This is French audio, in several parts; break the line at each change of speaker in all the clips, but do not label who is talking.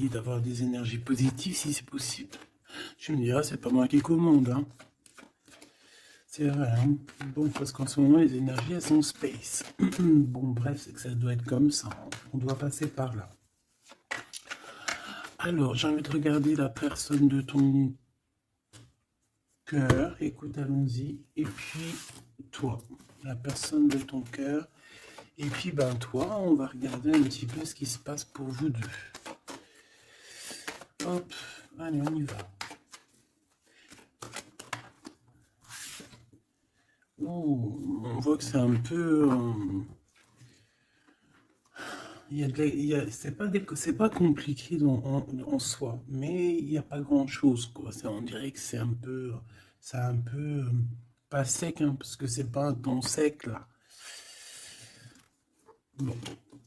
d'avoir des énergies positives si c'est possible. Tu me diras, c'est pas moi qui commande, hein. C'est vrai, hein. Bon, parce qu'en ce moment, les énergies, elles sont space. Bon, bref, c'est que ça doit être comme ça, hein. On doit passer par là. Alors, j'ai envie de regarder la personne de ton cœur. Écoute, allons-y. Et puis, toi, la personne de ton cœur. Et puis, ben, toi, on va regarder un petit peu ce qui se passe pour vous deux. Hop, allez, on y va. Oh, on voit que c'est un peu... c'est pas compliqué en soi, mais il n'y a pas grand-chose, quoi. On dirait que c'est un peu pas sec, hein, parce que c'est pas un temps sec, là. Bon.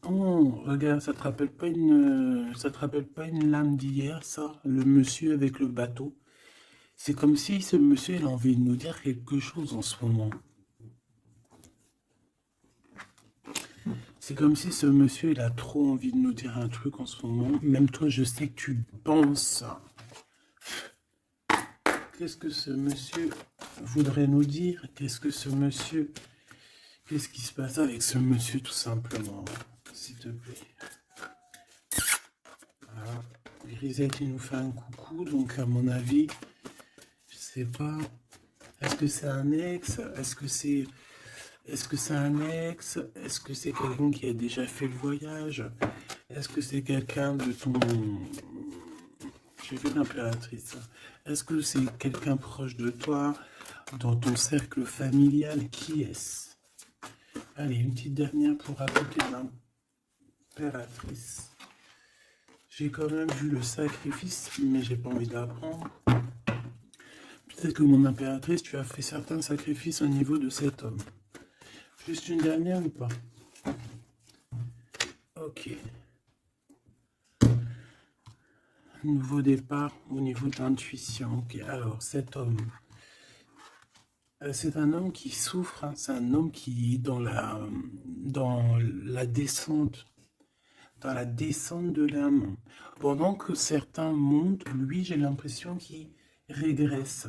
Oh, regarde, ça te rappelle pas une lame d'hier, ça? Le monsieur avec le bateau. C'est comme si ce monsieur, il a envie de nous dire quelque chose en ce moment. C'est comme si ce monsieur, il a trop envie de nous dire un truc en ce moment. Même toi, je sais que tu penses. Qu'est-ce que ce monsieur voudrait nous dire? Qu'est-ce qui se passe avec ce monsieur, tout simplement? S'il te plaît. Voilà. Grisette, il nous fait un coucou, donc à mon avis, je sais pas. Est-ce que c'est un ex? Est-ce que c'est un ex? Est-ce que c'est quelqu'un qui a déjà fait le voyage? Est-ce que c'est quelqu'un de ton... J'ai vu l'impératrice. Est-ce que c'est quelqu'un proche de toi, dans ton cercle familial? Qui est-ce? Allez, une petite dernière pour appliquer l'impératrice. J'ai quand même vu le sacrifice, mais j'ai pas envie d'apprendre. Peut-être que mon impératrice, tu as fait certains sacrifices au niveau de cet homme. Juste une dernière ou pas? Ok. Nouveau départ au niveau de l'intuition. Ok, alors cet homme, c'est un homme qui souffre, hein. C'est un homme qui est dans la descente, de l'âme. Pendant que certains montent, lui, j'ai l'impression qu'il régresse.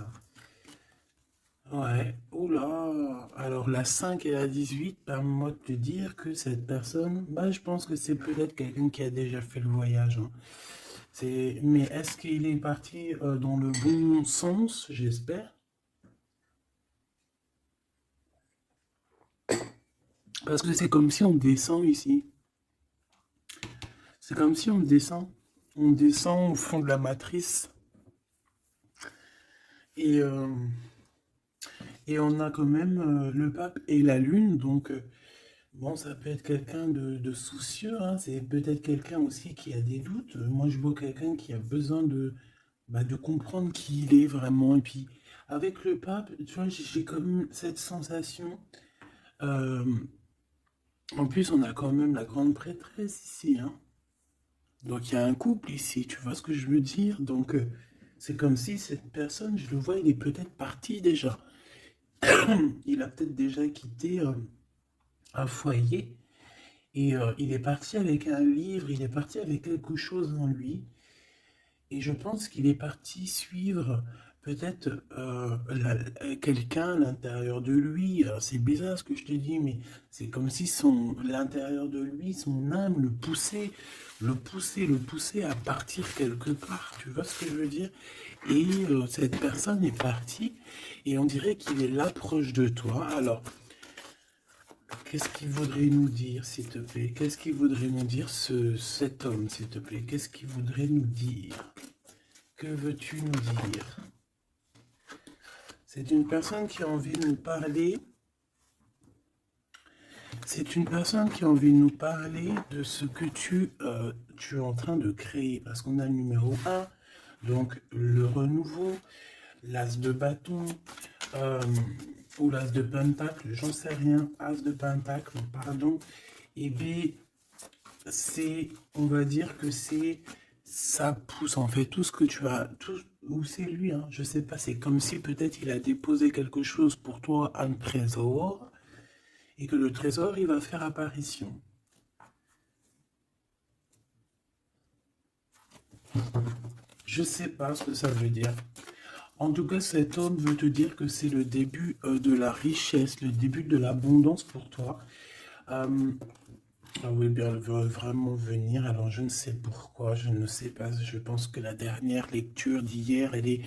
Ouais, oula. Alors la 5 et la 18, permets-moi de te dire que cette personne, bah, je pense que c'est peut-être quelqu'un qui a déjà fait le voyage, hein. Mais est-ce qu'il est parti dans le bon sens, j'espère? Parce que c'est comme si on descend ici. C'est comme si on descend. On descend au fond de la matrice. Et, euh, et on a quand même le pape et la lune. Donc, bon, ça peut être quelqu'un de soucieux, hein. C'est peut-être quelqu'un aussi qui a des doutes. Moi, je vois quelqu'un qui a besoin de comprendre qui il est vraiment. Et puis, avec le pape, tu vois, j'ai comme cette sensation. euh, En plus, on a quand même la grande prêtresse ici, hein. Donc il y a un couple ici, tu vois ce que je veux dire? Donc c'est comme si cette personne, je le vois, il est peut-être parti déjà. Il a peut-être déjà quitté un foyer et il est parti avec un livre, il est parti avec quelque chose en lui. Et je pense qu'il est parti suivre peut-être quelqu'un à l'intérieur de lui. Alors, c'est bizarre ce que je te dis, mais c'est comme si l'intérieur de lui, son âme le poussait à partir quelque part. Tu vois ce que je veux dire? Et cette personne est partie et on dirait qu'il est là proche de toi. Alors, qu'est-ce qu'il voudrait nous dire, s'il te plaît? Qu'est-ce qu'il voudrait nous dire, cet homme, s'il te plaît? Qu'est-ce qu'il voudrait nous dire? Que veux-tu nous dire? C'est une personne qui a envie de nous parler. C'est une personne qui a envie de nous parler de ce que tu es en train de créer. Parce qu'on a le numéro un, donc le renouveau, l'as de bâton, euh, ou l'as de pentacle, j'en sais rien, as de pentacle, pardon. Et B, on va dire que ça pousse en fait tout ce que tu as, ou c'est lui, hein, je sais pas, c'est comme si peut-être il a déposé quelque chose pour toi, un trésor, et que le trésor, il va faire apparition. Je sais pas ce que ça veut dire. En tout cas, cet homme veut te dire que c'est le début de la richesse, le début de l'abondance pour toi. Euh, ah oui, bien, elle veut vraiment venir. Alors, je ne sais pourquoi, je ne sais pas. Je pense que la dernière lecture d'hier, elle est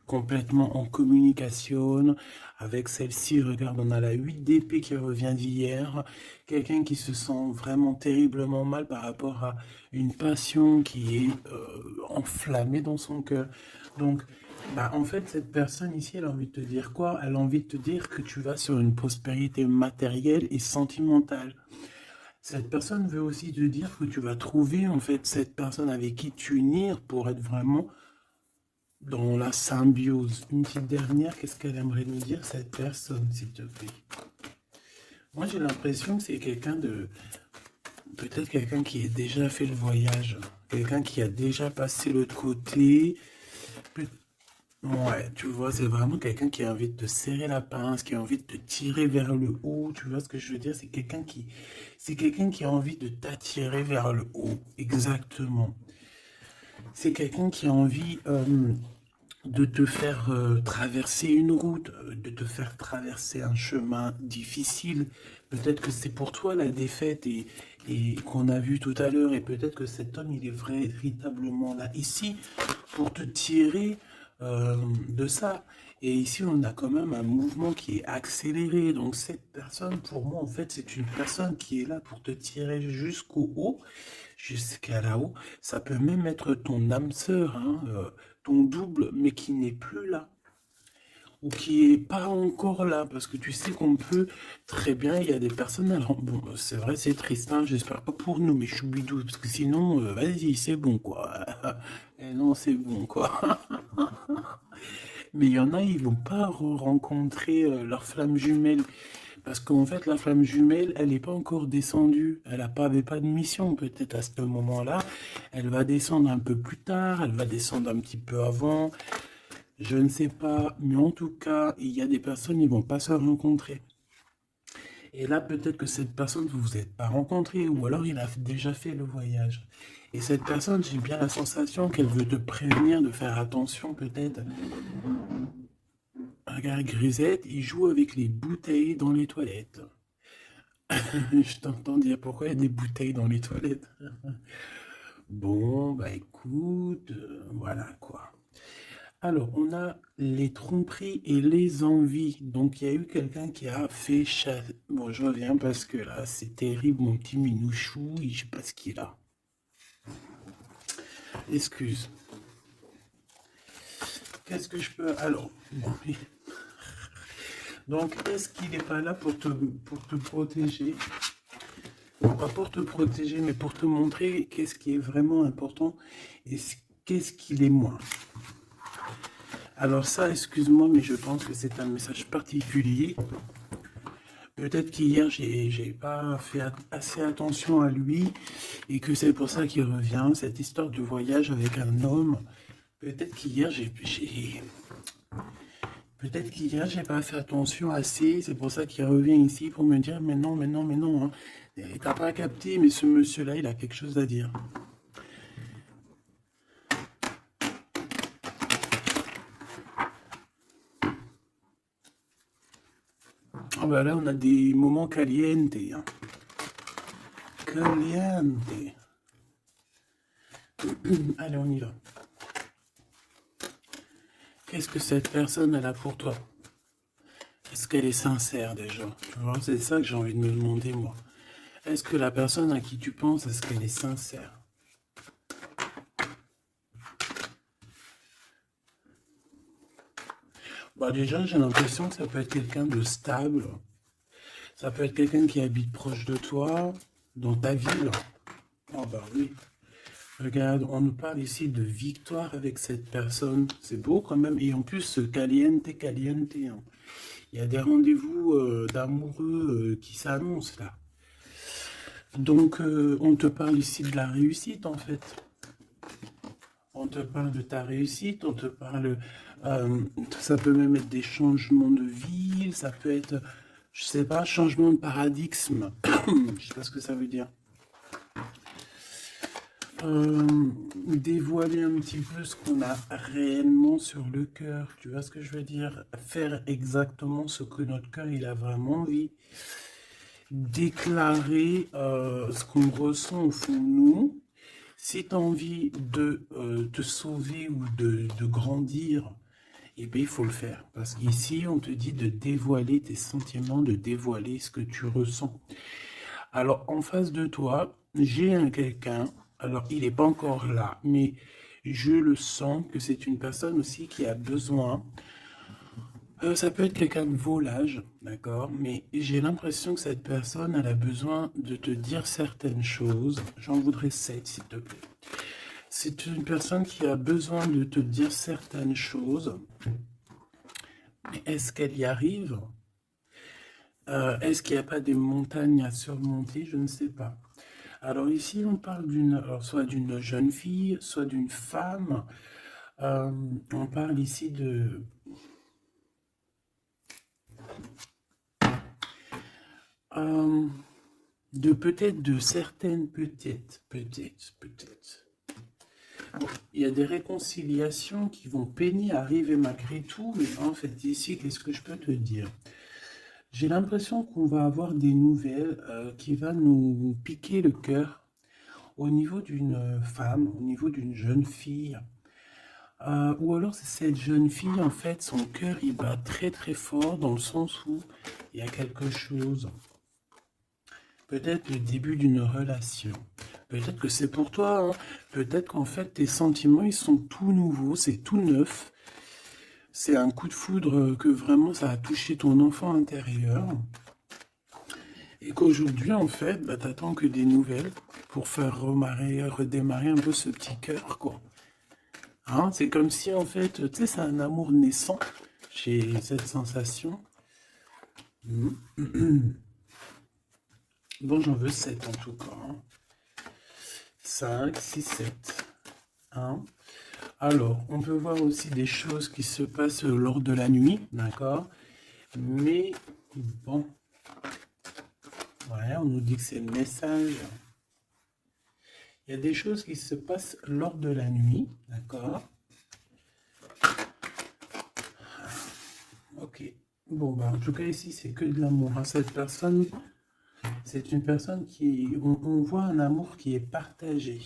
complètement en communication avec celle-ci. Regarde, on a la 8 d'épée qui revient d'hier. Quelqu'un qui se sent vraiment terriblement mal par rapport à une passion qui est enflammée dans son cœur. Donc, bah, en fait, cette personne ici, elle a envie de te dire quoi? Elle a envie de te dire que tu vas sur une prospérité matérielle et sentimentale. Cette personne veut aussi te dire que tu vas trouver en fait cette personne avec qui t'unir pour être vraiment dans la symbiose. Une petite dernière, qu'est-ce qu'elle aimerait nous dire cette personne, s'il te plaît? Moi j'ai l'impression que c'est quelqu'un de... Peut-être quelqu'un qui a déjà fait le voyage, quelqu'un qui a déjà passé l'autre côté. Peut- Ouais, tu vois, c'est vraiment quelqu'un qui a envie de te serrer la pince, qui a envie de te tirer vers le haut. Tu vois ce que je veux dire? C'est quelqu'un qui a envie de t'attirer vers le haut. Exactement. C'est quelqu'un qui a envie de te faire traverser une route, de te faire traverser un chemin difficile. Peut-être que c'est pour toi la défaite et qu'on a vu tout à l'heure, et peut-être que cet homme, il est véritablement là ici pour te tirer de ça. Et ici, on a quand même un mouvement qui est accéléré. Donc cette personne, pour moi, en fait, c'est une personne qui est là pour te tirer jusqu'au haut, jusqu'à là-haut. Ça peut même être ton âme sœur, hein, ton double, mais qui n'est plus là, ou qui est pas encore là, parce que tu sais qu'on peut très bien, il y a des personnes, alors bon, c'est vrai, c'est triste, hein, j'espère pas pour nous, mais choubidou, parce que sinon, vas-y, c'est bon, quoi. Et non, c'est bon, quoi. Mais il y en a, ils vont pas rencontrer leur flamme jumelle. Parce qu'en fait, la flamme jumelle, elle n'est pas encore descendue. Elle avait pas de mission, peut-être à ce moment-là. Elle va descendre un peu plus tard, elle va descendre un petit peu avant. Je ne sais pas, mais en tout cas, il y a des personnes, ils vont pas se rencontrer. Et là, peut-être que cette personne, vous vous êtes pas rencontré, ou alors il a déjà fait le voyage. Et cette personne, j'ai bien la sensation qu'elle veut te prévenir de faire attention, peut-être. Regarde, Grisette, il joue avec les bouteilles dans les toilettes. Je t'entends dire pourquoi il y a des bouteilles dans les toilettes. Bon, bah écoute, voilà quoi. Alors, on a les tromperies et les envies. Donc, il y a eu quelqu'un qui a fait chasser. Bon, je reviens parce que là, c'est terrible, mon petit minouchou. Je sais pas ce qu'il a. Excuse. Qu'est-ce que je peux... Alors, bon, donc, est-ce qu'il n'est pas là pour te protéger? Pas pour te protéger, mais pour te montrer qu'est-ce qui est vraiment important et qu'est-ce qui l'est moins. Alors ça, excuse-moi, mais je pense que c'est un message particulier. Peut-être qu'hier, j'ai pas fait assez attention à lui et que c'est pour ça qu'il revient, cette histoire de voyage avec un homme. Peut-être qu'hier, peut-être qu'hier, j'ai pas fait attention assez. C'est pour ça qu'il revient ici pour me dire, mais non, mais non, mais non, hein. T'as pas capté, mais ce monsieur-là, il a quelque chose à dire. Ah bah là, on a des moments caliente, hein. Caliente. Allez, on y va. Qu'est-ce que cette personne elle a pour toi? Est-ce qu'elle est sincère déjà? Tu vois, c'est ça que j'ai envie de me demander moi. Est-ce que la personne à qui tu penses, est-ce qu'elle est sincère? Bah déjà, j'ai l'impression que ça peut être quelqu'un de stable. Ça peut être quelqu'un qui habite proche de toi, dans ta ville. Oh bah oui. Regarde, on nous parle ici de victoire avec cette personne. C'est beau quand même. Et en plus, caliente, caliente, hein. Il y a des rendez-vous d'amoureux qui s'annoncent là. Donc, on te parle ici de la réussite en fait. On te parle de ta réussite, on te parle... ça peut même être des changements de ville, ça peut être, je sais pas, changement de paradigme. Je sais pas ce que ça veut dire. dévoiler un petit peu ce qu'on a réellement sur le cœur. Tu vois ce que je veux dire? Faire exactement ce que notre cœur il a vraiment envie. Déclarer ce qu'on ressent au fond de nous. Si tu as envie de te sauver ou de grandir, eh bien, il faut le faire. Parce qu'ici, on te dit de dévoiler tes sentiments, de dévoiler ce que tu ressens. Alors, en face de toi, j'ai un quelqu'un, alors il n'est pas encore là, mais je le sens que c'est une personne aussi qui a besoin. Ça peut être quelqu'un de vos âge, d'accord, mais j'ai l'impression que cette personne, elle a besoin de te dire certaines choses. J'en voudrais 7, s'il te plaît. C'est une personne qui a besoin de te dire certaines choses. Mais est-ce qu'elle y arrive? Est-ce qu'il n'y a pas des montagnes à surmonter? Je ne sais pas. Alors ici, on parle soit d'une jeune fille, soit d'une femme. On parle ici de peut-être de certaines, peut-être. Bon, il y a des réconciliations qui vont peiner à arriver malgré tout, mais en fait ici, qu'est-ce que je peux te dire? J'ai l'impression qu'on va avoir des nouvelles qui vont nous piquer le cœur au niveau d'une femme, au niveau d'une jeune fille. Ou alors c'est cette jeune fille, en fait, son cœur il bat très très fort dans le sens où il y a quelque chose. Peut-être le début d'une relation. Peut-être que c'est pour toi. Hein. Peut-être qu'en fait tes sentiments ils sont tout nouveaux, c'est tout neuf. C'est un coup de foudre que vraiment ça a touché ton enfant intérieur. Et qu'aujourd'hui, en fait, bah, t'attends que des nouvelles pour faire redémarrer un peu ce petit cœur, quoi. Hein, c'est comme si, en fait, tu sais, c'est un amour naissant. J'ai cette sensation. Bon, j'en veux 7 en tout cas. Hein. 5, 6, 7. Hein. Alors, on peut voir aussi des choses qui se passent lors de la nuit, d'accord? Mais, bon, ouais, on nous dit que c'est le message. Il y a des choses qui se passent lors de la nuit, d'accord? Ok. Bon, bah, en tout cas, ici, c'est que de l'amour. Hein. Cette personne, c'est une personne qui... On voit un amour qui est partagé.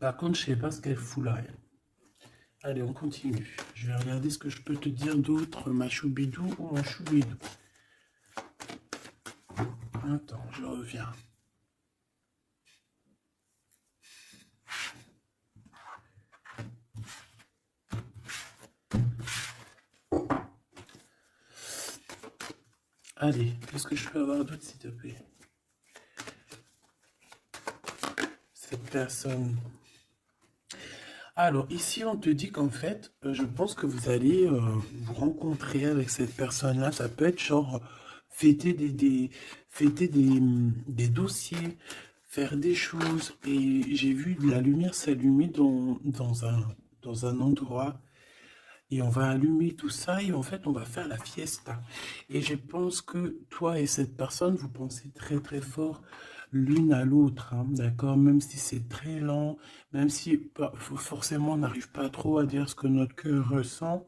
Par contre, je sais pas ce qu'elle fout là, elle. Allez, on continue. Je vais regarder ce que je peux te dire d'autre, ma choubidou ou mon choubidou. Attends, je reviens. Allez, qu'est-ce que je peux avoir d'autre, s'il te plaît? Cette personne. Alors, ici, on te dit qu'en fait, je pense que vous allez vous rencontrer avec cette personne-là. Ça peut être genre fêter des dossiers, faire des choses. Et j'ai vu de la lumière s'allumer dans un endroit. Et on va allumer tout ça et en fait, on va faire la fiesta. Et je pense que toi et cette personne, vous pensez très très fort l'une à l'autre, hein, d'accord? Même si c'est très lent, même si forcément on n'arrive pas trop à dire ce que notre cœur ressent.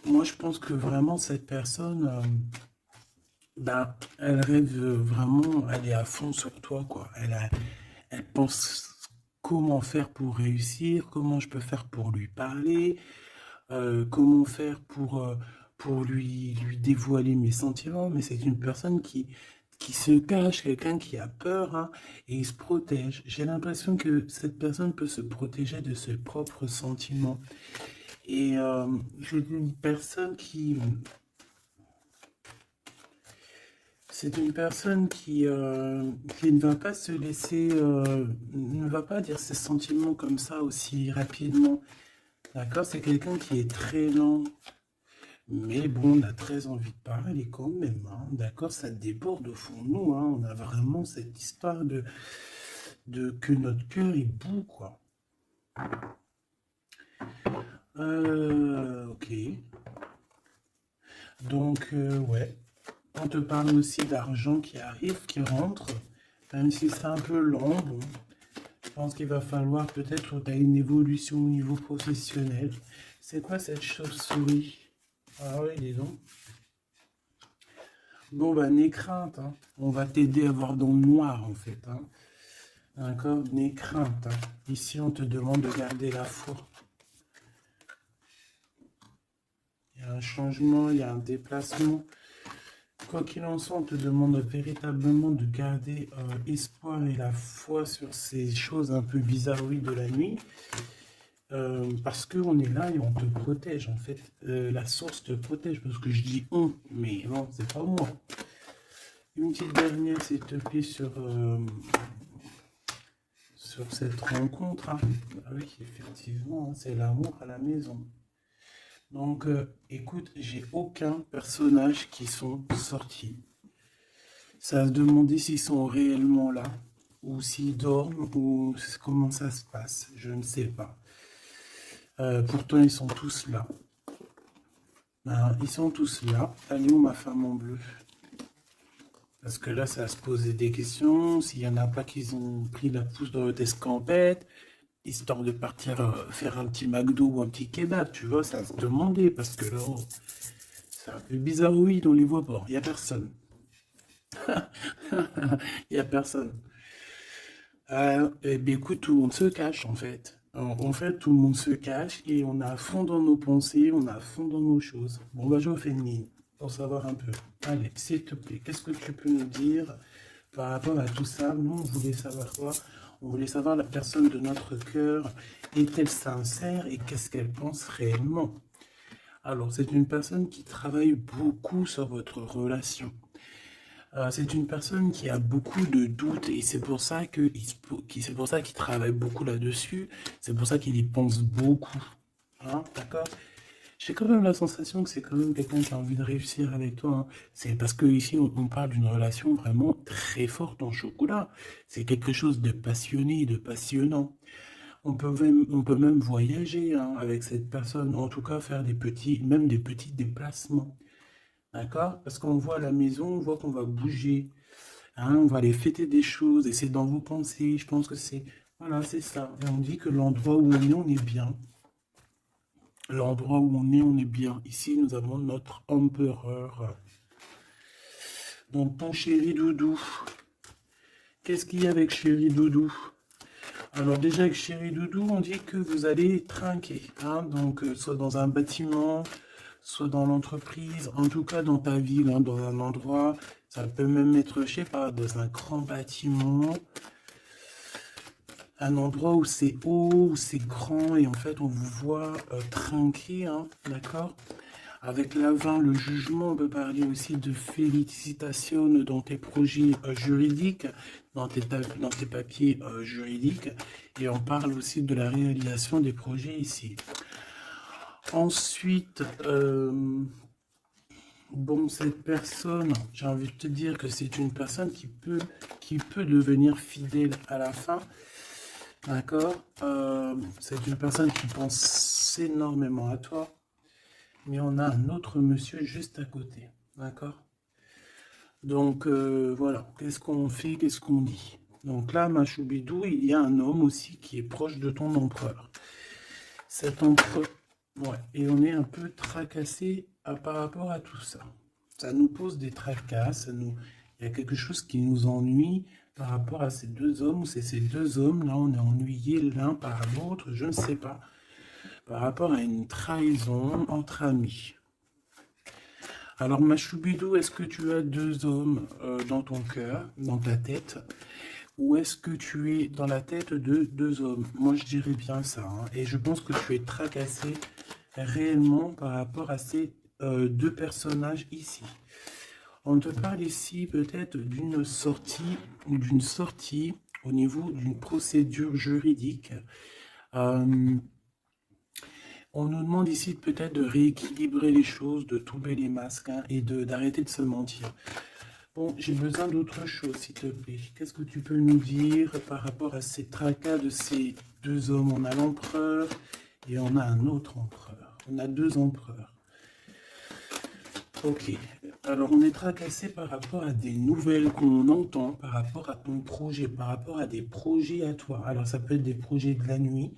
Moi, je pense que vraiment cette personne, ben, elle rêve vraiment, elle est à fond sur toi, quoi. Elle pense comment faire pour réussir, comment je peux faire pour lui parler, comment faire pour lui dévoiler mes sentiments, mais c'est une personne qui se cache, quelqu'un qui a peur, hein, et il se protège. J'ai l'impression que cette personne peut se protéger de ses propres sentiments. Et c'est une personne qui ne va pas se laisser, ne va pas dire ses sentiments comme ça aussi rapidement. D'accord? C'est quelqu'un qui est très lent. Mais bon, on a très envie de parler quand même. Hein. D'accord? Ça déborde au fond de nous. Hein. On a vraiment cette histoire de que notre cœur est bout, quoi. Ok. Donc, ouais. On te parle aussi d'argent qui arrive, qui rentre. Même si c'est un peu lent, bon, je pense qu'il va falloir peut-être qu'il y ait une évolution au niveau professionnel. C'est quoi cette chauve-souris? Ah oui, dis donc. Bon, bah, n'aie crainte, hein. On va t'aider à voir dans le noir, en fait, hein. D'accord? N'aie crainte, hein. Ici, on te demande de garder la foi. Il y a un changement, il y a un déplacement. Quoi qu'il en soit, on te demande véritablement de garder espoir et la foi sur ces choses un peu bizarroïdes de la nuit. Parce qu'on est là et on te protège, en fait. La source te protège, parce que je dis on, mais non, c'est pas moi. Une petite dernière, s'il te plaît, sur cette rencontre. Hein. Ah oui, effectivement, hein, c'est l'amour à la maison. Donc, écoute, j'ai aucun personnage qui sont sortis. Ça va se demander s'ils sont réellement là, ou s'ils dorment, ou comment ça se passe, je ne sais pas. Pourtant, ils sont tous là. Ben, ils sont tous là. Elle est où ma femme en bleu? Parce que là, ça va se poser des questions. S'il n'y en a pas qui ont pris la pousse dans votre escampette, histoire de partir faire un petit McDo ou un petit kebab, tu vois, ça va se demander. Parce que là, oh, c'est un peu bizarroïde, on les voit pas. Il n'y a personne. Il n'y a personne. Eh bien, écoute, tout le monde se cache, en fait. En fait, tout le monde se cache et on est à fond dans nos pensées, on est à fond dans nos choses. Bon, bah, je refais une ligne pour savoir un peu. Allez, s'il te plaît, qu'est-ce que tu peux nous dire par rapport à tout ça? Nous, on voulait savoir quoi? On voulait savoir la personne de notre cœur. Est-elle sincère et qu'est-ce qu'elle pense réellement? Alors, c'est une personne qui travaille beaucoup sur votre relation. C'est une personne qui a beaucoup de doutes et c'est pour ça qu'il travaille beaucoup là-dessus. C'est pour ça qu'il y pense beaucoup. Hein, d'accord? J'ai quand même la sensation que c'est quand même quelqu'un qui a envie de réussir avec toi. Hein. C'est parce que ici on parle d'une relation vraiment très forte en chocolat. C'est quelque chose de passionné, de passionnant. On peut même voyager hein, avec cette personne. En tout cas, faire même des petits déplacements. D'accord? Parce qu'on voit à la maison, on voit qu'on va bouger. Hein, on va aller fêter des choses et c'est dans vos pensées. Je pense que c'est... Voilà, c'est ça. Et on dit que l'endroit où on est bien. L'endroit où on est bien. Ici, nous avons notre empereur. Donc, ton chéri doudou. Qu'est-ce qu'il y a avec chéri doudou? Alors déjà, avec chéri doudou, on dit que vous allez trinquer. Hein, donc, soit dans un bâtiment, soit dans l'entreprise, en tout cas dans ta ville, hein, dans un endroit, ça peut même être, je sais pas, dans un grand bâtiment, un endroit où c'est haut, où c'est grand, et en fait on vous voit trinquer, hein, d'accord? Avec l'avant, le jugement, on peut parler aussi de félicitations dans tes projets juridiques, dans tes papiers juridiques, et on parle aussi de la réalisation des projets ici. Ensuite, bon, cette personne, j'ai envie de te dire que c'est une personne qui peut devenir fidèle à la fin. D'accord? C'est une personne qui pense énormément à toi. Mais on a un autre monsieur juste à côté. D'accord? Donc, voilà. Qu'est-ce qu'on fait? Qu'est-ce qu'on dit? Donc là, ma choubidou, il y a un homme aussi qui est proche de ton empereur. Cet empereur... Ouais, et on est un peu tracassé par rapport à tout ça. Ça nous pose des tracas, il y a quelque chose qui nous ennuie par rapport à ces deux hommes, c'est ces deux hommes, là on est ennuyés l'un par l'autre, je ne sais pas, par rapport à une trahison entre amis. Alors ma choubidou, est-ce que tu as deux hommes dans ton cœur, dans ta tête, ou est-ce que tu es dans la tête de deux hommes? Moi je dirais bien ça, hein, et je pense que tu es tracassé réellement par rapport à ces deux personnages ici. On te parle ici peut-être d'une sortie au niveau d'une procédure juridique. On nous demande ici peut-être de rééquilibrer les choses, de tomber les masques hein, et d'arrêter de se mentir. Bon, j'ai besoin d'autre chose, s'il te plaît. Qu'est-ce que tu peux nous dire par rapport à ces tracas de ces deux hommes? On a l'empereur et on a un autre empereur. On a deux empereurs. Ok. Alors, on est tracassé par rapport à des nouvelles qu'on entend, par rapport à ton projet, par rapport à des projets à toi. Alors, ça peut être des projets de la nuit.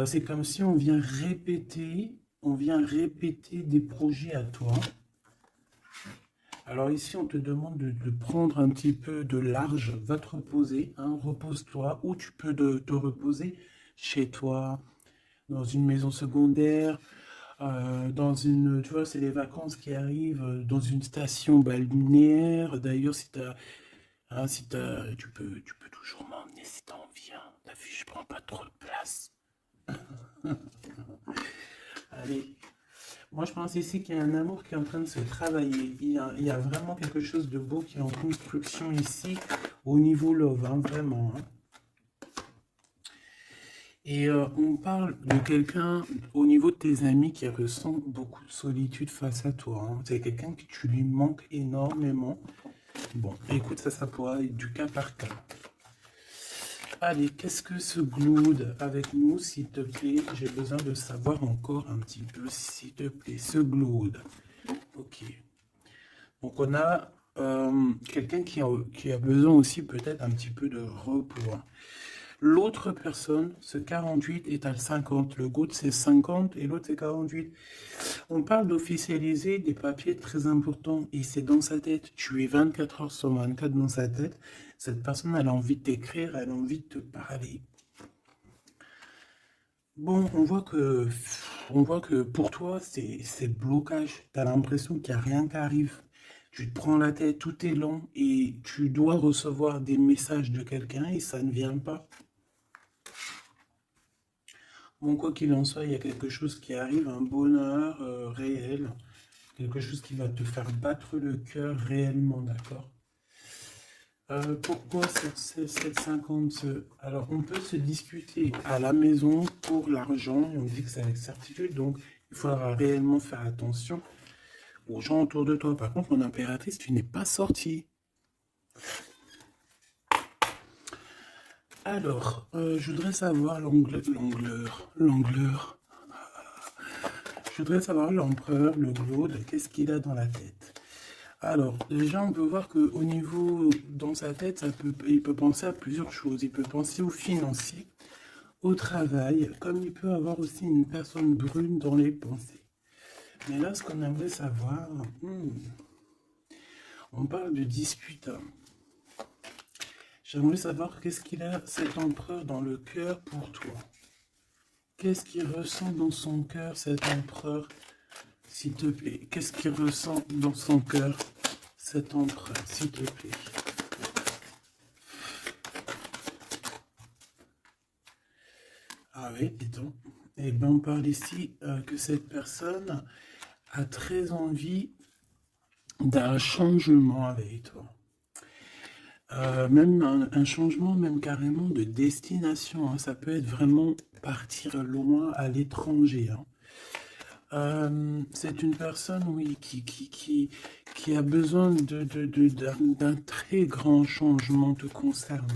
C'est comme si on vient répéter des projets à toi. Alors ici, on te demande de prendre un petit peu de large, va te reposer, hein, repose-toi, ou tu peux te reposer chez toi, dans une maison secondaire, dans une, tu vois, c'est les vacances qui arrivent, dans une station balnéaire. D'ailleurs, tu peux toujours m'emmener si t'as envie, hein. T'as vu, je prends pas trop de place. Allez, moi je pense ici qu'il y a un amour qui est en train de se travailler. Il y a vraiment quelque chose de beau qui est en construction ici, au niveau love, hein, vraiment, hein. Et on parle de quelqu'un au niveau de tes amis qui ressent beaucoup de solitude face à toi, hein. C'est quelqu'un que tu lui manques énormément. Bon, écoute, ça pourra être du cas par cas. Allez, qu'est-ce que ce Glood avec nous, s'il te plaît? J'ai besoin de savoir encore un petit peu, s'il te plaît, ce Glood. Ok. Donc on a quelqu'un qui a besoin aussi peut-être un petit peu de repos, hein. L'autre personne, ce 48 est à 50. Le GOAT c'est 50 et l'autre c'est 48. On parle d'officialiser des papiers très importants et c'est dans sa tête. Tu es 24 heures sur 24 dans sa tête. Cette personne, elle a envie de t'écrire, elle a envie de te parler. Bon, on voit que pour toi, c'est le blocage. Tu as l'impression qu'il n'y a rien qui arrive. Tu te prends la tête, tout est lent et tu dois recevoir des messages de quelqu'un et ça ne vient pas. Bon, quoi qu'il en soit, il y a quelque chose qui arrive, un bonheur réel, quelque chose qui va te faire battre le cœur réellement, d'accord? Pourquoi cette 50? Alors, on peut se discuter à la maison pour l'argent, et on dit que c'est avec certitude, donc il faudra réellement faire attention aux gens autour de toi. Par contre, mon impératrice, tu n'es pas sortie. Alors, je voudrais savoir l'angleur. Je voudrais savoir l'empereur, le Glaude, qu'est-ce qu'il a dans la tête. Alors, déjà, on peut voir qu'au niveau, dans sa tête, il peut penser à plusieurs choses. Il peut penser au financier, au travail, comme il peut avoir aussi une personne brune dans les pensées. Mais là, ce qu'on aimerait savoir, on parle de dispute. J'aimerais savoir qu'est-ce qu'il a, cet empereur, dans le cœur pour toi. Qu'est-ce qu'il ressent dans son cœur, cet empereur, s'il te plaît? Qu'est-ce qu'il ressent dans son cœur, cet empereur, s'il te plaît? Ah oui, dis donc. Eh bien, on parle ici que cette personne a très envie d'un changement avec toi. Même un changement, même carrément de destination, hein. Ça peut être vraiment partir loin à l'étranger, hein. C'est une personne, oui, qui a besoin d'un très grand changement te concernant.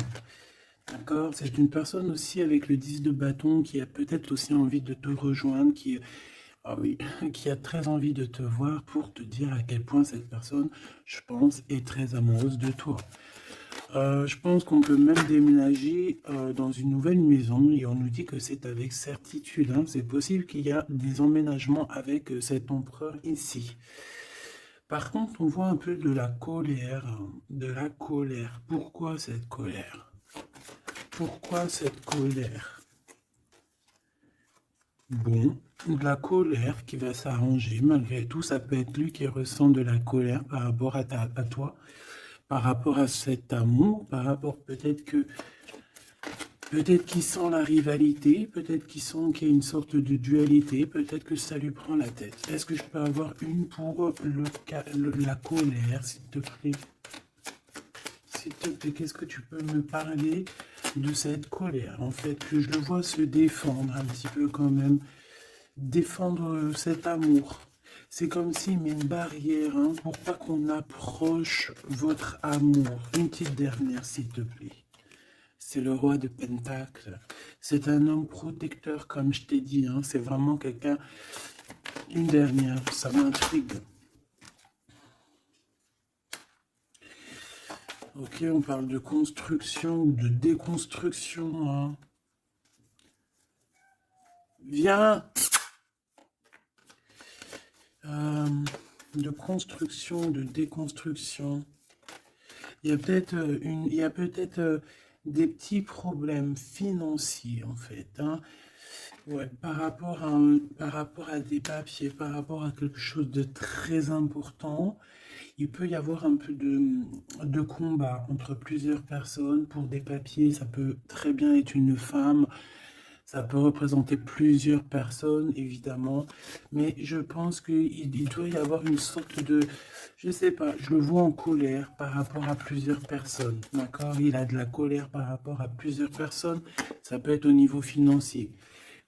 D'accord? C'est une personne aussi avec le 10 de bâton qui a peut-être aussi envie de te rejoindre, ah oui, qui a très envie de te voir pour te dire à quel point cette personne, je pense, est très amoureuse de toi. Je pense qu'on peut même déménager dans une nouvelle maison et on nous dit que c'est avec certitude, hein. C'est possible qu'il y a des emménagements avec cet empereur ici. Par contre, on voit un peu de la colère, hein, de la colère. Pourquoi cette colère? Pourquoi cette colère? Bon, de la colère qui va s'arranger. Malgré tout, ça peut être lui qui ressent de la colère par rapport à toi, par rapport à cet amour, par rapport peut-être qu'il sent la rivalité, peut-être qu'il sent qu'il y a une sorte de dualité, peut-être que ça lui prend la tête. Est-ce que je peux avoir une pour la colère, s'il te plaît? S'il te plaît, qu'est-ce que tu peux me parler de cette colère? En fait, que je le vois se défendre un petit peu quand même, défendre cet amour. C'est comme s'il met une barrière, hein, pour pas qu'on approche votre amour. Une petite dernière, s'il te plaît. C'est le roi de Pentacle. C'est un homme protecteur, comme je t'ai dit, hein. C'est vraiment quelqu'un... Une dernière, ça m'intrigue. Ok, on parle de construction ou de déconstruction, hein. Viens! Euh, de construction, de déconstruction. Il y a peut-être des petits problèmes financiers en fait, hein. Ouais, par rapport à des papiers, par rapport à quelque chose de très important, il peut y avoir un peu de combat entre plusieurs personnes pour des papiers. Ça peut très bien être une femme, ça peut représenter plusieurs personnes, évidemment, mais je pense qu'il doit y avoir une sorte de, je sais pas, je le vois en colère par rapport à plusieurs personnes, d'accord? Il a de la colère par rapport à plusieurs personnes, ça peut être au niveau financier.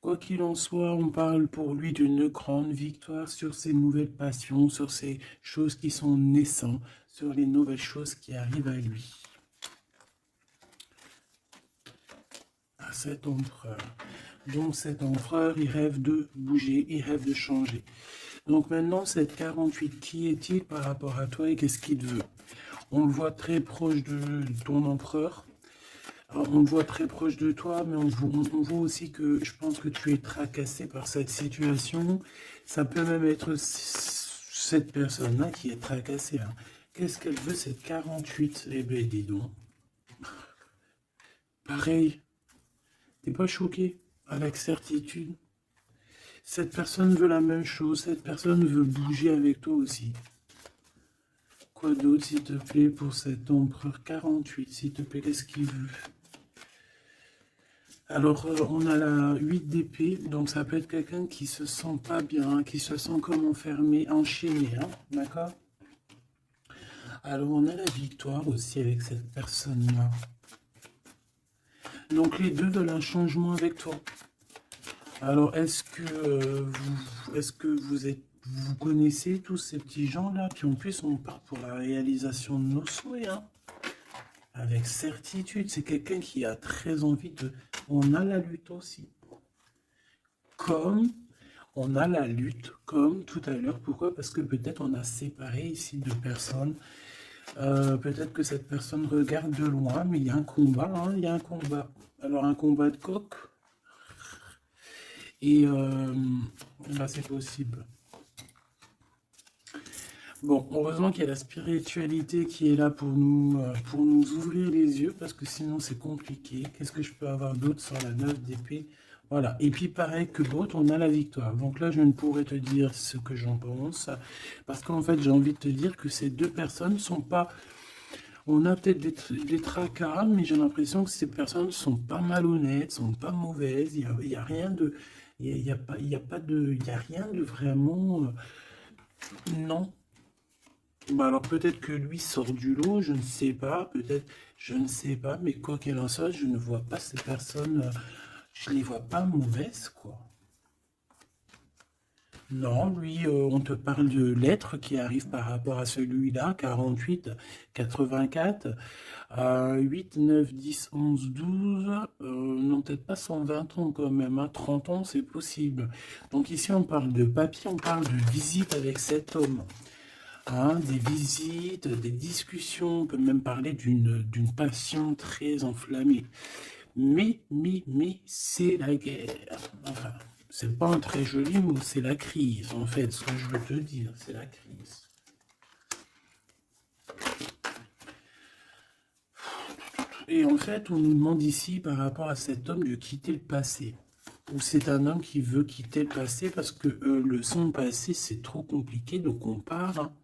Quoi qu'il en soit, on parle pour lui d'une grande victoire sur ses nouvelles passions, sur ces choses qui sont naissantes, sur les nouvelles choses qui arrivent à lui. À cet empereur. Donc cet empereur, il rêve de bouger, il rêve de changer. Donc maintenant, cette 48, qui est-il par rapport à toi et qu'est-ce qu'il veut? On le voit très proche de ton empereur. Alors, on le voit très proche de toi, mais on voit aussi que je pense que tu es tracassé par cette situation. Ça peut même être cette personne-là qui est tracassée, hein. Qu'est-ce qu'elle veut, cette 48? Eh ben, dis donc. Pareil, t'es pas choqué? Avec certitude. Cette personne veut la même chose, cette personne veut bouger avec toi aussi. Quoi d'autre, s'il te plaît, pour cet empereur 48, s'il te plaît, qu'est-ce qu'il veut? Alors, on a la 8 d'épée, donc ça peut être quelqu'un qui se sent pas bien, qui se sent comme enfermé, enchaîné, hein, d'accord? Alors, on a la victoire aussi avec cette personne-là. Donc, les deux veulent un changement avec toi. Alors, est-ce que vous connaissez tous ces petits gens-là? Puis en plus, on part pour la réalisation de nos souhaits, hein. Avec certitude, c'est quelqu'un qui a très envie de... On a la lutte aussi. Comme on a la lutte, comme tout à l'heure. Pourquoi? Parce que peut-être on a séparé ici deux personnes. Peut-être que cette personne regarde de loin, mais il y a un combat, hein, il y a un combat. Alors un combat de coq. Et là, c'est possible. Bon, heureusement qu'il y a la spiritualité qui est là pour nous ouvrir les yeux, parce que sinon c'est compliqué. Qu'est-ce que je peux avoir d'autre sur la 9 d'épée? Voilà. Et puis pareil que l'autre, on a la victoire. Donc là, je ne pourrais te dire ce que j'en pense, parce qu'en fait, j'ai envie de te dire que ces deux personnes sont pas... On a peut-être des tracas, mais j'ai l'impression que ces personnes sont pas malhonnêtes, sont pas mauvaises. Il y a rien de... Il y a pas, il y a pas de... Il y a rien de vraiment... non. Bah alors peut-être que lui sort du lot, je ne sais pas, peut-être, je ne sais pas, mais quoi qu'il en soit, je ne vois pas ces personnes, je les vois pas mauvaises, quoi. Non, lui, on te parle de l'être qui arrive par rapport à celui-là, 48, 84, 8, 9, 10, 11, 12, non, peut-être pas 120 ans quand même, hein, 30 ans, c'est possible. Donc ici, on parle de papier, on parle de visite avec cet homme. Hein, des visites, des discussions, on peut même parler d'une passion très enflammée. Mais, c'est la guerre. Enfin, c'est pas un très joli mot, c'est la crise, en fait, ce que je veux te dire, c'est la crise. Et en fait, on nous demande ici, par rapport à cet homme, de quitter le passé. Ou c'est un homme qui veut quitter le passé parce que son passé, c'est trop compliqué, donc on part, hein.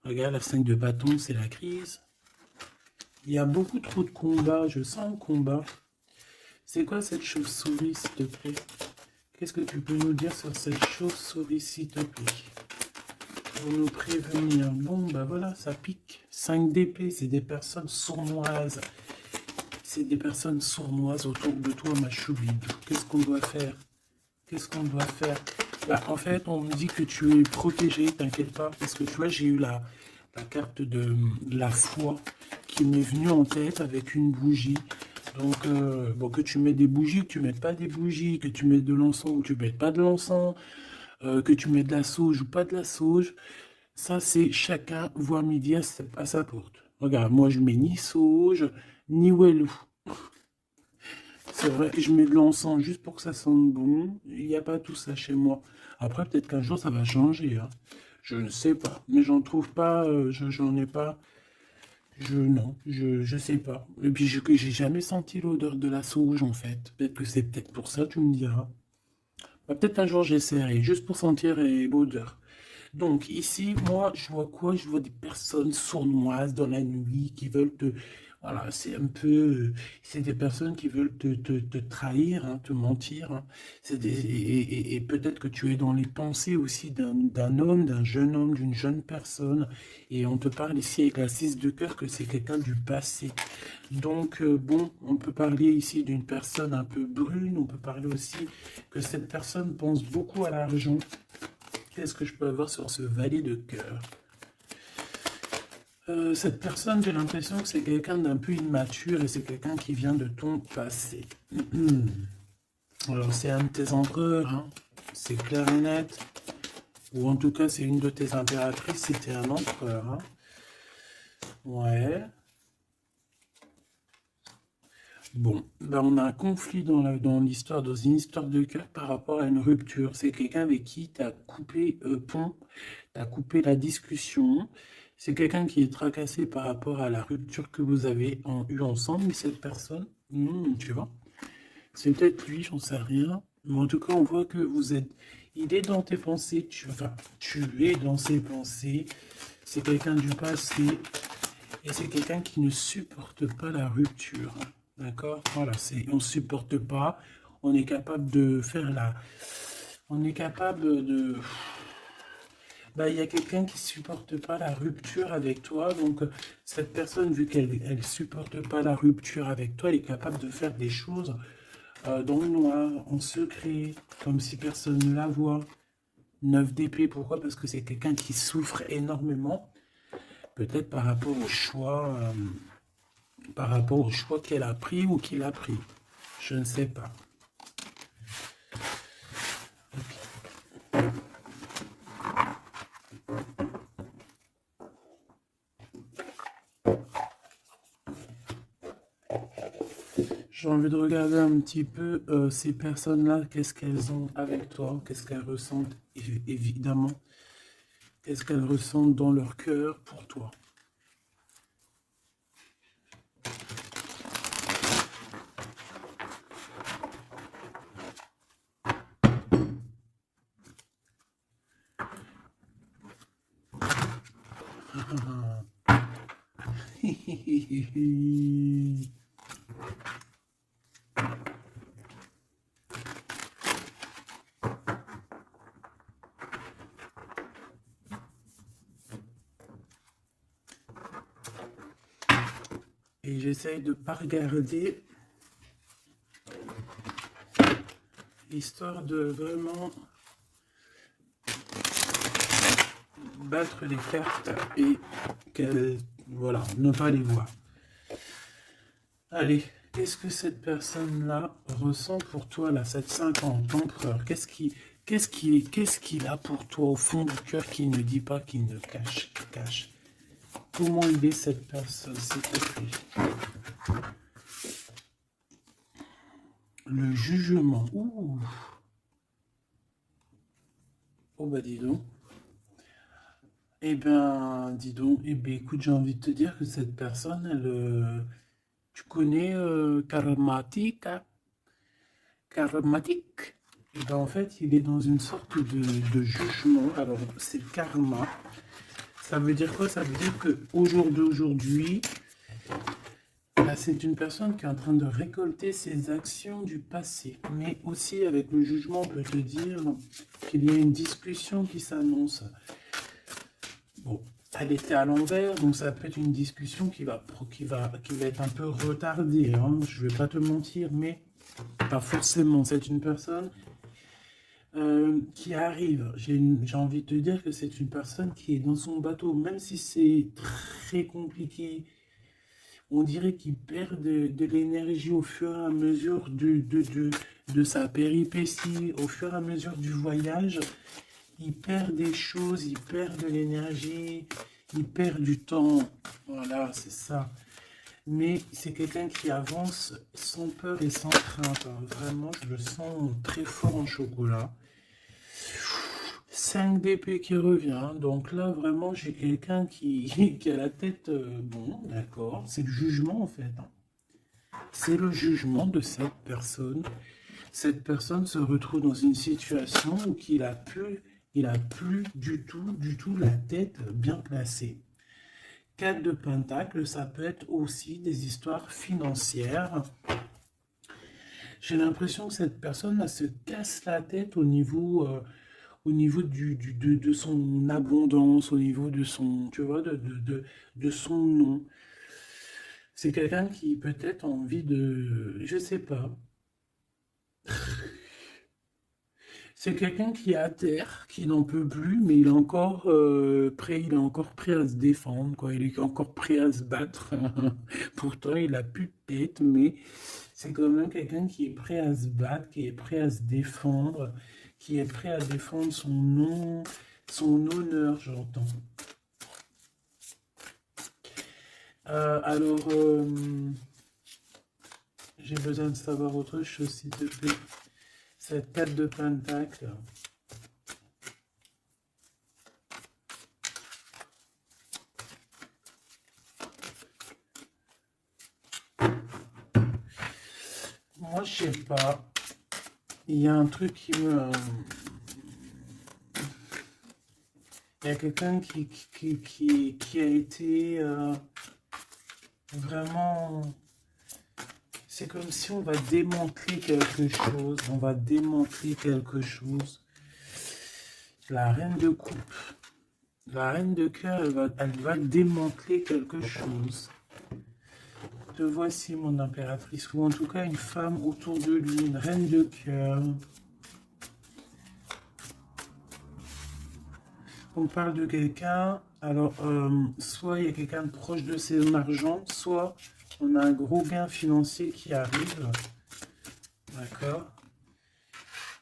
Regarde, la 5 de bâton, c'est la crise. Il y a beaucoup trop de combats, je sens un combat. C'est quoi cette chauve-souris, s'il te plaît? Qu'est-ce que tu peux nous dire sur cette chauve-souris, s'il te plaît? Pour nous prévenir. Bon, bah voilà, ça pique. 5 d'épée, c'est des personnes sournoises. C'est des personnes sournoises autour de toi, ma choubide. Qu'est-ce qu'on doit faire? Qu'est-ce qu'on doit faire? Bah, en fait, on me dit que tu es protégé, t'inquiète pas, parce que tu vois, j'ai eu la carte de la foi qui m'est venue en tête avec une bougie. Donc, bon, que tu mets des bougies, que tu mets pas des bougies, que tu mets de l'encens ou que tu mets pas de l'encens, que tu mets de la sauge ou pas de la sauge, ça c'est chacun voit midi à sa porte. Regarde, moi je mets ni sauge, ni wellou. C'est vrai, je mets de l'encens juste pour que ça sente bon. Il n'y a pas tout ça chez moi. Après, peut-être qu'un jour ça va changer, hein. Je ne sais pas. Mais j'en trouve pas, j'en ai pas. Non, je sais pas. Et puis j'ai jamais senti l'odeur de la sauge en fait. Peut-être pour ça, tu me diras. Bah, peut-être un jour j'essaierai, juste pour sentir l'odeur. Donc ici, moi, je vois quoi? Je vois des personnes sournoises dans la nuit qui veulent te... Voilà, c'est un peu... c'est des personnes qui veulent te trahir, hein, te mentir, hein. Et peut-être que tu es dans les pensées aussi d'un homme, d'un jeune homme, d'une jeune personne. Et on te parle ici avec la 6 de cœur que c'est quelqu'un du passé. Donc, bon, on peut parler ici d'une personne un peu brune. On peut parler aussi que cette personne pense beaucoup à l'argent. Qu'est-ce que je peux avoir sur ce valet de cœur? Cette personne, j'ai l'impression que c'est quelqu'un d'un peu immature et c'est quelqu'un qui vient de ton passé. Alors, c'est un de tes empereurs, hein. C'est clair et net. Ou en tout cas, c'est une de tes impératrices, c'était un empereur, hein. Ouais. Bon, ben on a un conflit dans l'histoire, dans une histoire de cœur par rapport à une rupture. C'est quelqu'un avec qui tu as coupé pont, tu as coupé la discussion. C'est quelqu'un qui est tracassé par rapport à la rupture que vous avez eue ensemble, mais cette personne, tu vois, c'est peut-être lui, j'en sais rien. Mais en tout cas, on voit que vous êtes. Il est dans tes pensées, tu es dans ses pensées. C'est quelqu'un du passé. Et c'est quelqu'un qui ne supporte pas la rupture. D'accord? Voilà, on ne supporte pas. On est capable de faire la. On est capable de. Bah, il y a quelqu'un qui supporte pas la rupture avec toi. Donc, cette personne, vu qu'elle supporte pas la rupture avec toi, elle est capable de faire des choses dans le noir, en secret, comme si personne ne la voit. 9 d'épée, pourquoi? Parce que c'est quelqu'un qui souffre énormément. Peut-être par rapport au choix qu'elle a pris ou qu'il a pris. Je ne sais pas. J'ai envie de regarder un petit peu ces personnes-là, qu'est-ce qu'elles ont avec toi, qu'est-ce qu'elles ressentent, évidemment, qu'est-ce qu'elles ressentent dans leur cœur pour toi. Et j'essaye de ne pas regarder, histoire de vraiment battre les cartes et qu'elles, voilà, ne pas les voir. Allez, qu'est-ce que cette personne-là ressent pour toi, là, cette 50 empereur? Qu'est-ce qu'il a pour toi au fond du cœur qu'il ne dit pas, qu'il ne cache? Comment il est cette personne, s'il te plaît? Le jugement. Ouh. Oh bah dis donc. Eh ben, dis donc. Eh ben, écoute, j'ai envie de te dire que cette personne, tu connais Karmatik, hein? Karmatik. Eh ben, en fait, il est dans une sorte de jugement. Alors, c'est le karma. Ça veut dire quoi? Ça veut dire que au jour d'aujourd'hui, là, c'est une personne qui est en train de récolter ses actions du passé. Mais aussi, avec le jugement, on peut te dire qu'il y a une discussion qui s'annonce. Bon, elle était à l'envers, donc ça peut être une discussion qui va être un peu retardée, hein. Je ne vais pas te mentir, mais pas forcément. C'est une personne qui arrive. J'ai envie de te dire que c'est une personne qui est dans son bateau, même si c'est très compliqué. On dirait qu'il perd de l'énergie au fur et à mesure de sa péripétie, au fur et à mesure du voyage. Il perd des choses, il perd de l'énergie, il perd du temps. Voilà, c'est ça. Mais c'est quelqu'un qui avance sans peur et sans crainte, hein. Vraiment, je le sens très fort en chocolat. 5 d'épée qui revient. Donc là, vraiment, j'ai quelqu'un qui a la tête... bon, d'accord. C'est le jugement, en fait, hein. C'est le jugement de cette personne. Cette personne se retrouve dans une situation où il a plus du tout la tête bien placée. 4 de Pentacle, ça peut être aussi des histoires financières. J'ai l'impression que cette personne là, se casse la tête au niveau de son abondance, au niveau de son, tu vois, de son nom. C'est quelqu'un qui peut-être a envie de, je sais pas, c'est quelqu'un qui est à terre, qui n'en peut plus, mais il est encore prêt à se défendre, quoi. Il est encore prêt à se battre. Pourtant, il a plus de tête, mais c'est quand même quelqu'un qui est prêt à se battre, qui est prêt à se défendre, qui est prêt à défendre son nom, son honneur, j'entends. Alors, j'ai besoin de savoir autre chose, s'il te plaît. Cette 4 de Pentacle. Moi, je sais pas. Il y a un truc qui me... Il y a quelqu'un qui a été vraiment... C'est comme si on va démanteler quelque chose. On va démanteler quelque chose. La reine de coupe. La reine de cœur, elle va démanteler quelque chose. Te voici, mon impératrice. Ou en tout cas, une femme autour de lui. Une reine de cœur. On parle de quelqu'un, alors soit il y a quelqu'un de proche de son argent, soit on a un gros gain financier qui arrive. D'accord.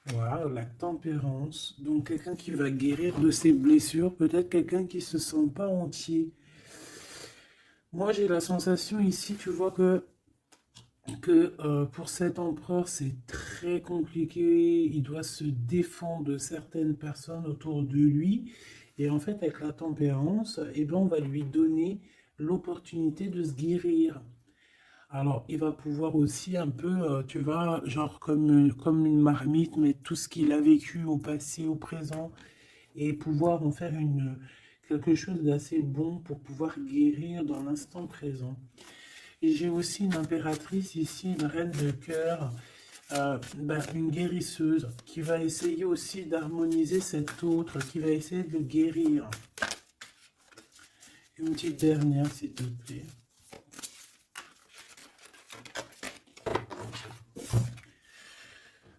Voilà, la tempérance. Donc quelqu'un qui va guérir de ses blessures, peut-être quelqu'un qui se sent pas entier. Moi j'ai la sensation ici, tu vois que pour cet empereur c'est très compliqué, il doit se défendre de certaines personnes autour de lui. Et en fait, avec la tempérance, eh ben, on va lui donner l'opportunité de se guérir. Alors, il va pouvoir aussi un peu, tu vois, genre comme une marmite, mettre tout ce qu'il a vécu au passé, au présent, et pouvoir en faire quelque chose d'assez bon pour pouvoir guérir dans l'instant présent. Et j'ai aussi une impératrice ici, une reine de cœur, une guérisseuse qui va essayer aussi d'harmoniser cet autre, qui va essayer de le guérir. Une petite dernière, s'il te plaît.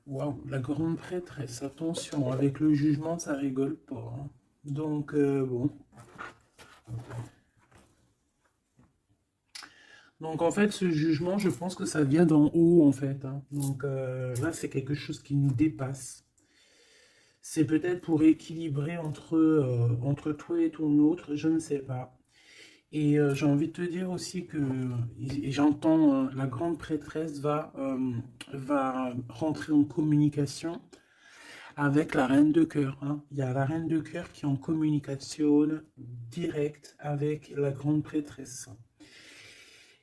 Waouh, la grande prêtresse, attention, avec le jugement, ça rigole pas, hein. Donc, bon. Donc, en fait, ce jugement, je pense que ça vient d'en haut, en fait, hein. Donc, là, c'est quelque chose qui nous dépasse. C'est peut-être pour équilibrer entre toi et ton autre, je ne sais pas. Et j'ai envie de te dire aussi que j'entends la grande prêtresse va rentrer en communication avec la reine de cœur, hein. Il y a la reine de cœur qui est en communication directe avec la grande prêtresse.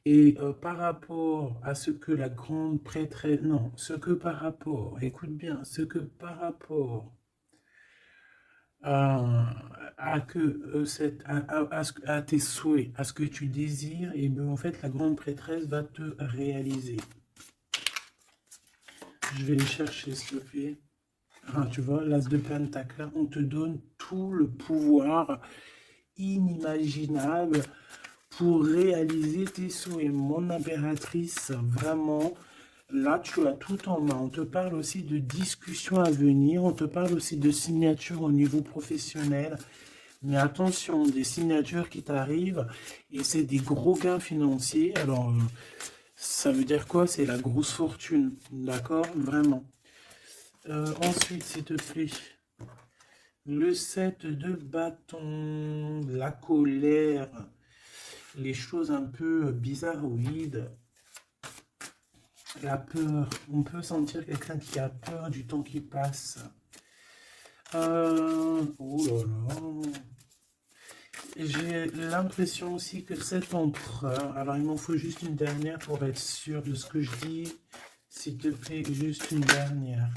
Et par rapport à ce que la grande prêtresse... Non, ce que par rapport... Écoute bien, ce que par rapport à que à tes souhaits, à ce que tu désires, et bien en fait la grande prêtresse va te réaliser. Je vais les chercher, s'il te plaît. Ah, tu vois, l'as de Pentacle, on te donne tout le pouvoir inimaginable pour réaliser tes souhaits. Mon impératrice, vraiment, là, tu as tout en main. On te parle aussi de discussions à venir. On te parle aussi de signatures au niveau professionnel. Mais attention, des signatures qui t'arrivent et c'est des gros gains financiers. Alors, ça veut dire quoi? C'est la grosse fortune. D'accord? Vraiment. Ensuite, s'il te plaît, Le 7 de bâton, la colère, les choses un peu bizarroïdes, la peur. On peut sentir quelqu'un qui a peur du temps qui passe. Oh là là. J'ai l'impression aussi que cet empereur, alors il m'en faut juste une dernière pour être sûr de ce que je dis. S'il te plaît, juste une dernière.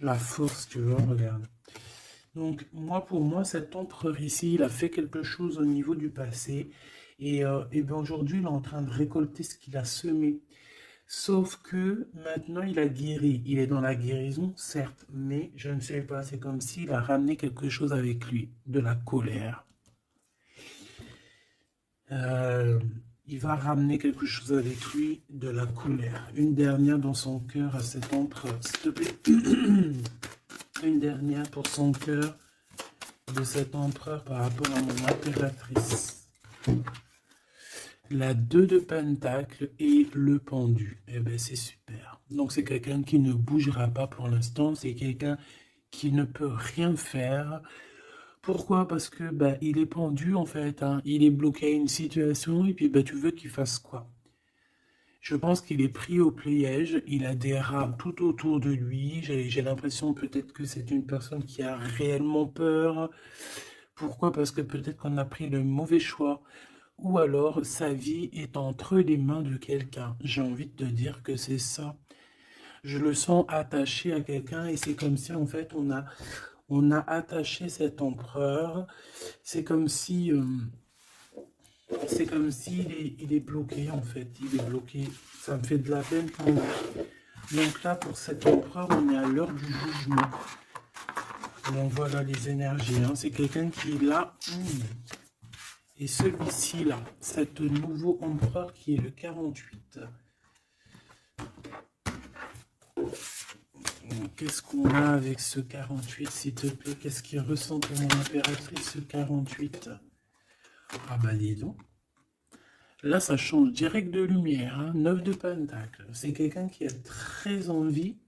La force, tu vois, regarde. Donc, pour moi, cet empereur ici, il a fait quelque chose au niveau du passé. Et bien aujourd'hui, il est en train de récolter ce qu'il a semé. Sauf que maintenant, il a guéri. Il est dans la guérison, certes, mais je ne sais pas, c'est comme s'il a ramené quelque chose avec lui, de la colère. Euh, il va ramener quelque chose avec lui, de la colère. Une dernière dans son cœur à cet empereur, s'il te plaît. Une dernière pour son cœur de cet empereur par rapport à mon impératrice. La 2 de pentacle et le pendu. Eh bien, c'est super. Donc, c'est quelqu'un qui ne bougera pas pour l'instant. C'est quelqu'un qui ne peut rien faire. Pourquoi? Parce que il est pendu, en fait. Hein. Il est bloqué à une situation et puis tu veux qu'il fasse quoi? Je pense qu'il est pris au piège. Il a des rats tout autour de lui. J'ai l'impression peut-être que c'est une personne qui a réellement peur. Pourquoi? Parce que peut-être qu'on a pris le mauvais choix. Ou alors sa vie est entre les mains de quelqu'un. J'ai envie de te dire que c'est ça. Je le sens attaché à quelqu'un et c'est comme si en fait on a attaché cet empereur. C'est comme si il est bloqué en fait. Il est bloqué. Ça me fait de la peine pour lui. Donc là pour cet empereur on est à l'heure du jugement. Donc voilà les énergies. Hein. C'est quelqu'un qui est là. Et celui-ci là, cet nouveau empereur qui est le 48. Qu'est-ce qu'on a avec ce 48, s'il te plaît? Qu'est-ce qu'il ressent pour mon impératrice, ce 48? Ah bah dis donc. Là, ça change direct de lumière. Hein. 9 de pentacle. C'est quelqu'un qui a très envie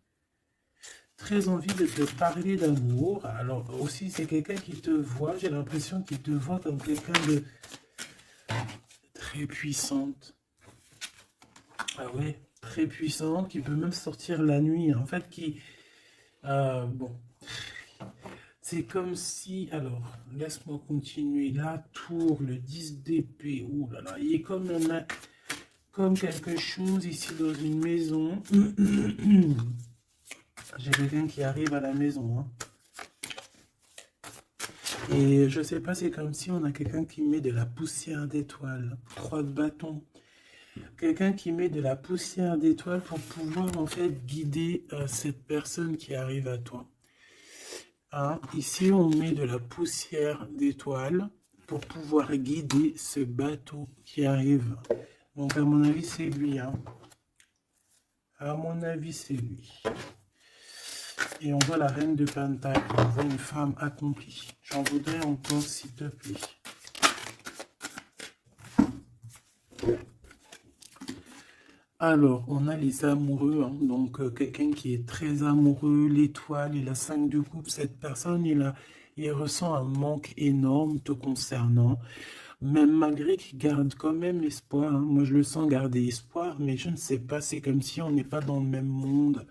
de te parler d'amour. Alors aussi, c'est quelqu'un qui te voit, j'ai l'impression qu'il te voit comme quelqu'un de très puissante. Ah ouais, très puissante, qui peut même sortir la nuit. En fait, bon, c'est comme si... Alors, laisse-moi continuer. La tour, le 10 d'épée. Ouh là là, il est comme quelque chose ici dans une maison. J'ai quelqu'un qui arrive à la maison. Hein. Et je sais pas, c'est comme si on a quelqu'un qui met de la poussière d'étoiles. 3 de bâton. Quelqu'un qui met de la poussière d'étoiles pour pouvoir en fait guider cette personne qui arrive à toi. Hein, ici, on met de la poussière d'étoiles pour pouvoir guider ce bateau qui arrive. Donc, à mon avis, c'est lui. Hein. À mon avis, c'est lui. Et on voit la reine de Pentacle. On voit une femme accomplie. J'en voudrais encore, s'il te plaît. Alors, on a les amoureux, hein. Donc quelqu'un qui est très amoureux, l'étoile, il a 5 de coupe. Cette personne, il ressent un manque énorme te concernant, même malgré qu'il garde quand même espoir. Hein. Moi, je le sens garder espoir, mais je ne sais pas, c'est comme si on n'est pas dans le même monde.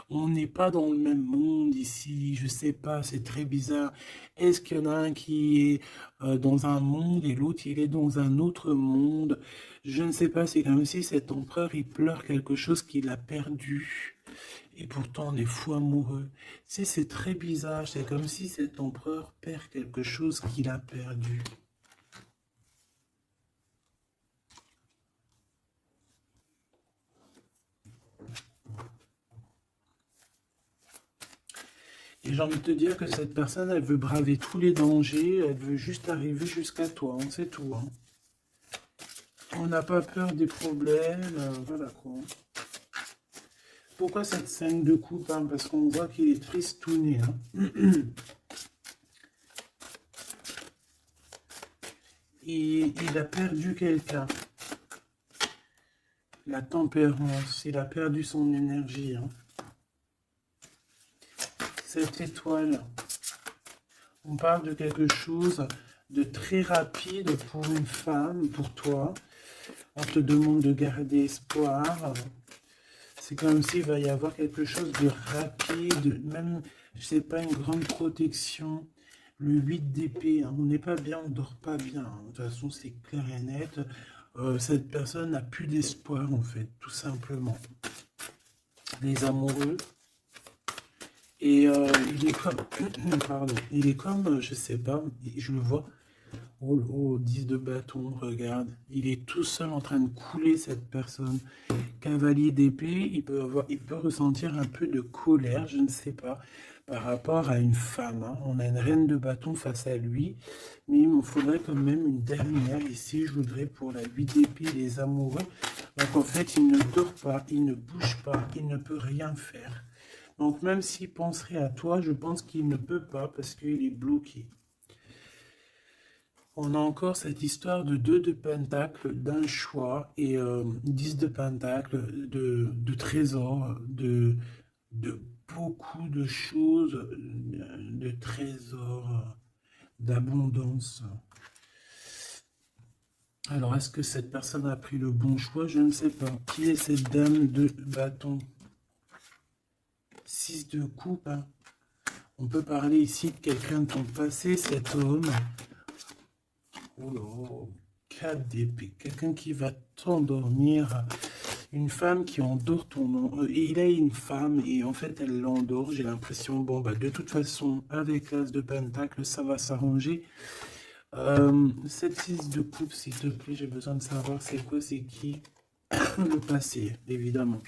On n'est pas dans le même monde ici, je sais pas, c'est très bizarre. Est-ce qu'il y en a un qui est dans un monde et l'autre il est dans un autre monde? Je ne sais pas, c'est comme si cet empereur il pleure quelque chose qu'il a perdu. Et pourtant on est fou amoureux. C'est très bizarre, c'est comme si cet empereur perd quelque chose qu'il a perdu. Et j'ai envie de te dire que cette personne, elle veut braver tous les dangers, elle veut juste arriver jusqu'à toi, hein, c'est tout. Hein. On n'a pas peur des problèmes, voilà quoi. Pourquoi cette scène de coupe? Hein? Parce qu'on voit qu'il est tristouné. Hein? Il a perdu quelqu'un. La tempérance, il a perdu son énergie. Hein? Cette étoile, On parle de quelque chose de très rapide pour une femme, pour toi. On te demande de garder espoir. C'est comme s'il va y avoir quelque chose de rapide, même, je sais pas, une grande protection. Le 8 d'épée, hein, on n'est pas bien, on dort pas bien, hein. De toute façon, c'est clair et net. Cette personne n'a plus d'espoir, en fait, tout simplement. Les amoureux. Et il est comme, pardon, il est comme, je sais pas, je le vois. Oh, oh, 10 de bâton, regarde. Il est tout seul en train de couler, cette personne. Cavalier d'épée, il peut ressentir un peu de colère, je ne sais pas, par rapport à une femme, hein. On a une reine de bâton face à lui, mais il me faudrait quand même une dernière ici. Je voudrais pour la 8 d'épée, les amoureux. Donc en fait, il ne dort pas, il ne bouge pas, il ne peut rien faire. Donc même s'il penserait à toi, je pense qu'il ne peut pas parce qu'il est bloqué. On a encore cette histoire de 2 de pentacle, d'un choix, et 10 de pentacle, de trésors, de beaucoup de choses, de trésors, d'abondance. Alors, est-ce que cette personne a pris le bon choix? Je ne sais pas. Qui est cette dame de bâton? 6 de coupe, hein. On peut parler ici de quelqu'un de ton passé, cet homme. Oh là, 4 d'épée, quelqu'un qui va t'endormir, une femme qui endort ton nom. Il a une femme et en fait elle l'endort, j'ai l'impression, bon bah de toute façon avec l'as de pentacle ça va s'arranger. Cette 6 de coupe s'il te plaît, j'ai besoin de savoir c'est quoi, c'est qui, le passé évidemment.